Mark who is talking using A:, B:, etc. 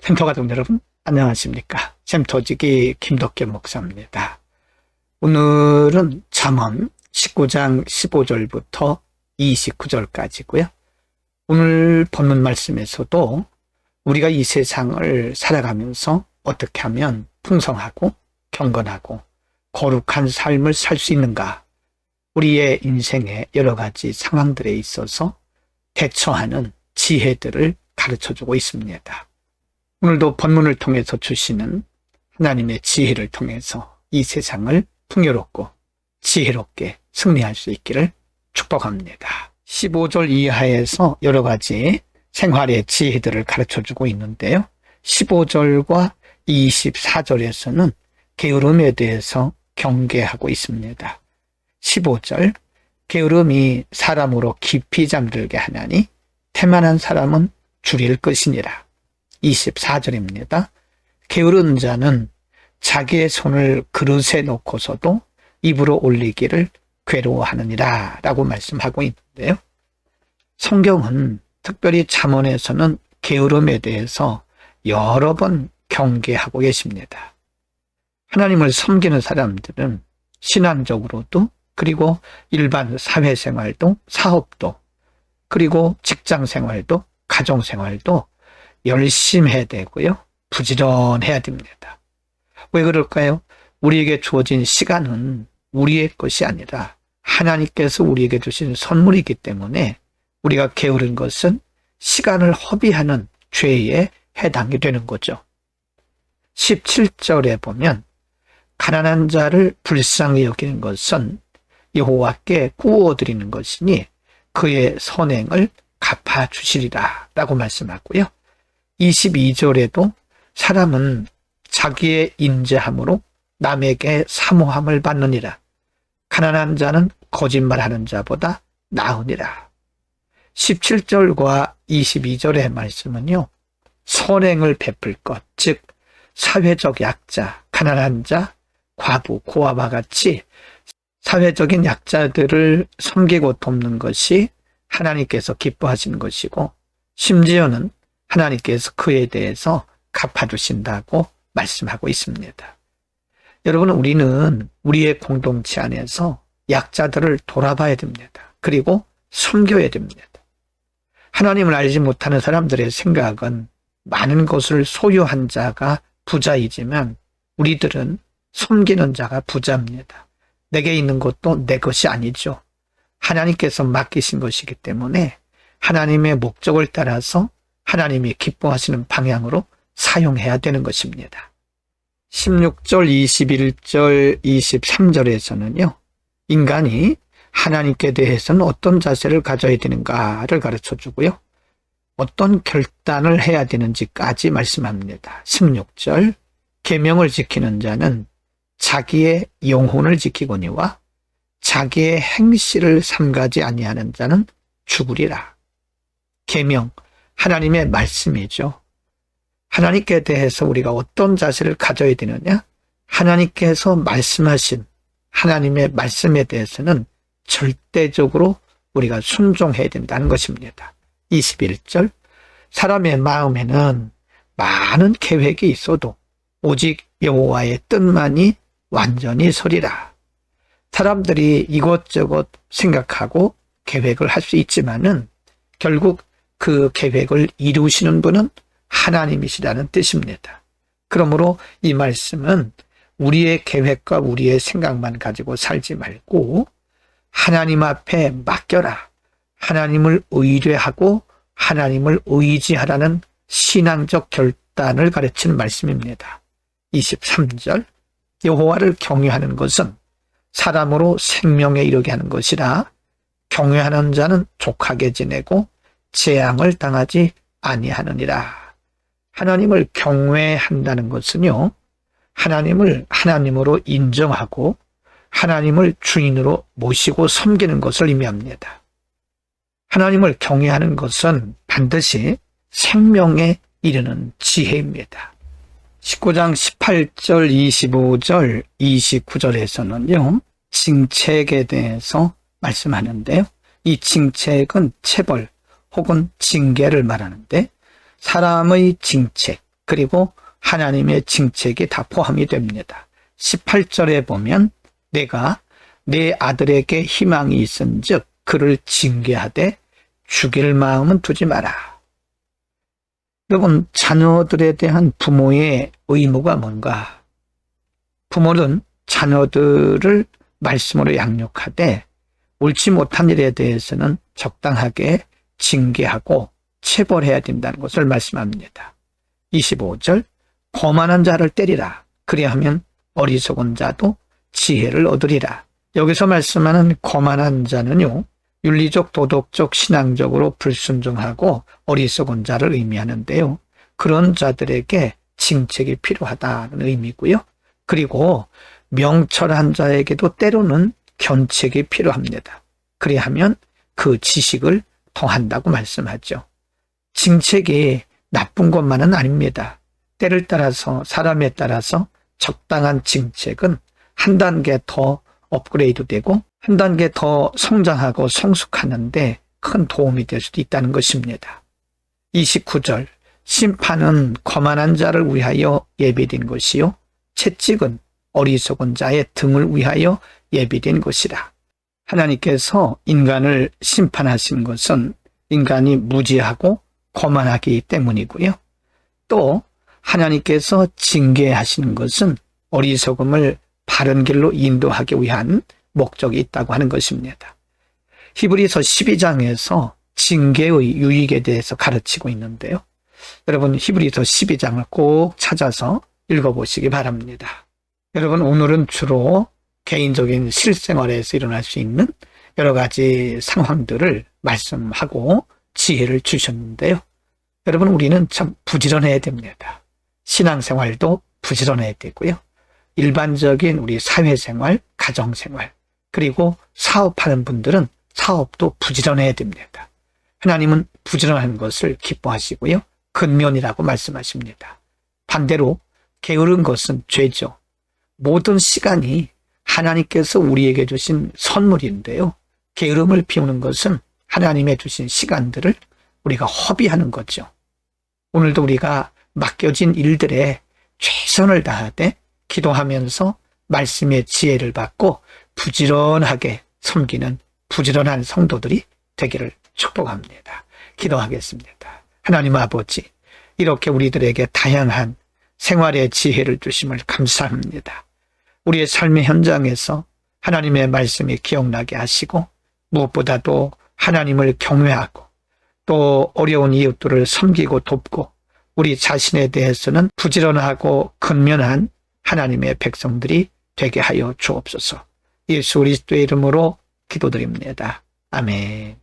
A: 샘터 가족 여러분, 안녕하십니까? 샘터지기 김덕계 목사입니다. 오늘은 잠언 19장 15절부터 29절까지고요. 오늘 본문 말씀에서도 우리가 이 세상을 살아가면서 어떻게 하면 풍성하고 경건하고 거룩한 삶을 살 수 있는가, 우리의 인생의 여러 가지 상황들에 있어서 대처하는 지혜들을 가르쳐주고 있습니다. 오늘도 본문을 통해서 주시는 하나님의 지혜를 통해서 이 세상을 풍요롭고 지혜롭게 승리할 수 있기를 축복합니다. 15절 이하에서 여러 가지 생활의 지혜들을 가르쳐주고 있는데요. 15절과 24절에서는 게으름에 대해서 경계하고 있습니다. 15절, 게으름이 사람으로 깊이 잠들게 하나니 태만한 사람은 줄일 것이니라. 24절입니다. 게으른 자는 자기의 손을 그릇에 놓고서도 입으로 올리기를 괴로워하느니라 라고 말씀하고 있는데요. 성경은 특별히 잠언에서는 게으름에 대해서 여러 번 경계하고 계십니다. 하나님을 섬기는 사람들은 신앙적으로도, 그리고 일반 사회생활도, 사업도, 그리고 직장생활도, 가정생활도 열심히 해야 되고요. 부지런해야 됩니다. 왜 그럴까요? 우리에게 주어진 시간은 우리의 것이 아니라 하나님께서 우리에게 주신 선물이기 때문에 우리가 게으른 것은 시간을 허비하는 죄에 해당이 되는 거죠. 17절에 보면 가난한 자를 불쌍히 여기는 것은 여호와께 구워드리는 것이니 그의 선행을 갚아주시리라 라고 말씀하고요. 22절에도 사람은 자기의 인자함으로 남에게 사모함을 받느니라. 가난한 자는 거짓말하는 자보다 나으니라. 17절과 22절의 말씀은요, 선행을 베풀 것, 즉 사회적 약자, 가난한 자, 과부, 고아와 같이 사회적인 약자들을 섬기고 돕는 것이 하나님께서 기뻐하시는 것이고, 심지어는 하나님께서 그에 대해서 갚아주신다고 말씀하고 있습니다. 여러분, 우리는 우리의 공동체 안에서 약자들을 돌아봐야 됩니다. 그리고 섬겨야 됩니다. 하나님을 알지 못하는 사람들의 생각은 많은 것을 소유한 자가 부자이지만 우리들은 섬기는 자가 부자입니다. 내게 있는 것도 내 것이 아니죠. 하나님께서 맡기신 것이기 때문에 하나님의 목적을 따라서 하나님이 기뻐하시는 방향으로 사용해야 되는 것입니다. 16절, 21절, 23절에서는요. 인간이 하나님께 대해서는 어떤 자세를 가져야 되는가를 가르쳐주고요. 어떤 결단을 해야 되는지까지 말씀합니다. 16절, 계명을 지키는 자는 자기의 영혼을 지키거니와 자기의 행실을 삼가지 아니하는 자는 죽으리라. 계명, 하나님의 말씀이죠. 하나님께 대해서 우리가 어떤 자세를 가져야 되느냐? 하나님께서 말씀하신 하나님의 말씀에 대해서는 절대적으로 우리가 순종해야 된다는 것입니다. 21절, 사람의 마음에는 많은 계획이 있어도 오직 여호와의 뜻만이 완전히 서리라. 사람들이 이것저것 생각하고 계획을 할 수 있지만은 결국 그 계획을 이루시는 분은 하나님이시라는 뜻입니다. 그러므로 이 말씀은 우리의 계획과 우리의 생각만 가지고 살지 말고 하나님 앞에 맡겨라. 하나님을 의뢰하고 하나님을 의지하라는 신앙적 결단을 가르치는 말씀입니다. 23절, 여호와를 경외하는 것은 사람으로 생명에 이르게 하는 것이라 경외하는 자는 족하게 지내고 재앙을 당하지 아니하느니라. 하나님을 경외한다는 것은요, 하나님을 하나님으로 인정하고 하나님을 주인으로 모시고 섬기는 것을 의미합니다. 하나님을 경외하는 것은 반드시 생명에 이르는 지혜입니다. 19장 18절, 25절, 29절에서는요, 징책에 대해서 말씀하는데요. 이 징책은 체벌 혹은 징계를 말하는데 사람의 징책, 그리고 하나님의 징책이 다 포함이 됩니다. 18절에 보면 내가 내 아들에게 희망이 있은즉 그를 징계하되 죽일 마음은 두지 마라. 여러분, 자녀들에 대한 부모의 의무가 뭔가? 부모는 자녀들을 말씀으로 양육하되 옳지 못한 일에 대해서는 적당하게 징계하고 체벌해야 된다는 것을 말씀합니다. 25절, 거만한 자를 때리라. 그리하면 어리석은 자도 지혜를 얻으리라. 여기서 말씀하는 거만한 자는요, 윤리적, 도덕적, 신앙적으로 불순종하고 어리석은 자를 의미하는데요. 그런 자들에게 징책이 필요하다는 의미고요. 그리고 명철한 자에게도 때로는 견책이 필요합니다. 그리하면 그 지식을 더한다고 말씀하죠. 징책이 나쁜 것만은 아닙니다. 때를 따라서, 사람에 따라서 적당한 징책은 한 단계 더 업그레이드 되고 한 단계 더 성장하고 성숙하는데 큰 도움이 될 수도 있다는 것입니다. 29절, 심판은 거만한 자를 위하여 예비된 것이요 채찍은 어리석은 자의 등을 위하여 예비된 것이라. 하나님께서 인간을 심판하신 것은 인간이 무지하고 거만하기 때문이고요. 또 하나님께서 징계하시는 것은 어리석음을 바른 길로 인도하기 위한 목적이 있다고 하는 것입니다. 히브리서 12장에서 징계의 유익에 대해서 가르치고 있는데요. 여러분, 히브리서 12장을 꼭 찾아서 읽어보시기 바랍니다. 여러분, 오늘은 주로 개인적인 실생활에서 일어날 수 있는 여러 가지 상황들을 말씀하고 지혜를 주셨는데요. 여러분, 우리는 참 부지런해야 됩니다. 신앙생활도 부지런해야 되고요. 일반적인 우리 사회생활, 가정생활, 그리고 사업하는 분들은 사업도 부지런해야 됩니다. 하나님은 부지런한 것을 기뻐하시고요. 근면이라고 말씀하십니다. 반대로 게으른 것은 죄죠. 모든 시간이 하나님께서 우리에게 주신 선물인데요. 게으름을 피우는 것은 하나님의 주신 시간들을 우리가 허비하는 거죠. 오늘도 우리가 맡겨진 일들에 최선을 다하되 기도하면서 말씀의 지혜를 받고 부지런하게 섬기는 부지런한 성도들이 되기를 축복합니다. 기도하겠습니다. 하나님 아버지, 이렇게 우리들에게 다양한 생활의 지혜를 주심을 감사합니다. 우리의 삶의 현장에서 하나님의 말씀이 기억나게 하시고 무엇보다도 하나님을 경외하고 또 어려운 이웃들을 섬기고 돕고 우리 자신에 대해서는 부지런하고 근면한 하나님의 백성들이 되게 하여 주옵소서. 예수 그리스도의 이름으로 기도드립니다. 아멘.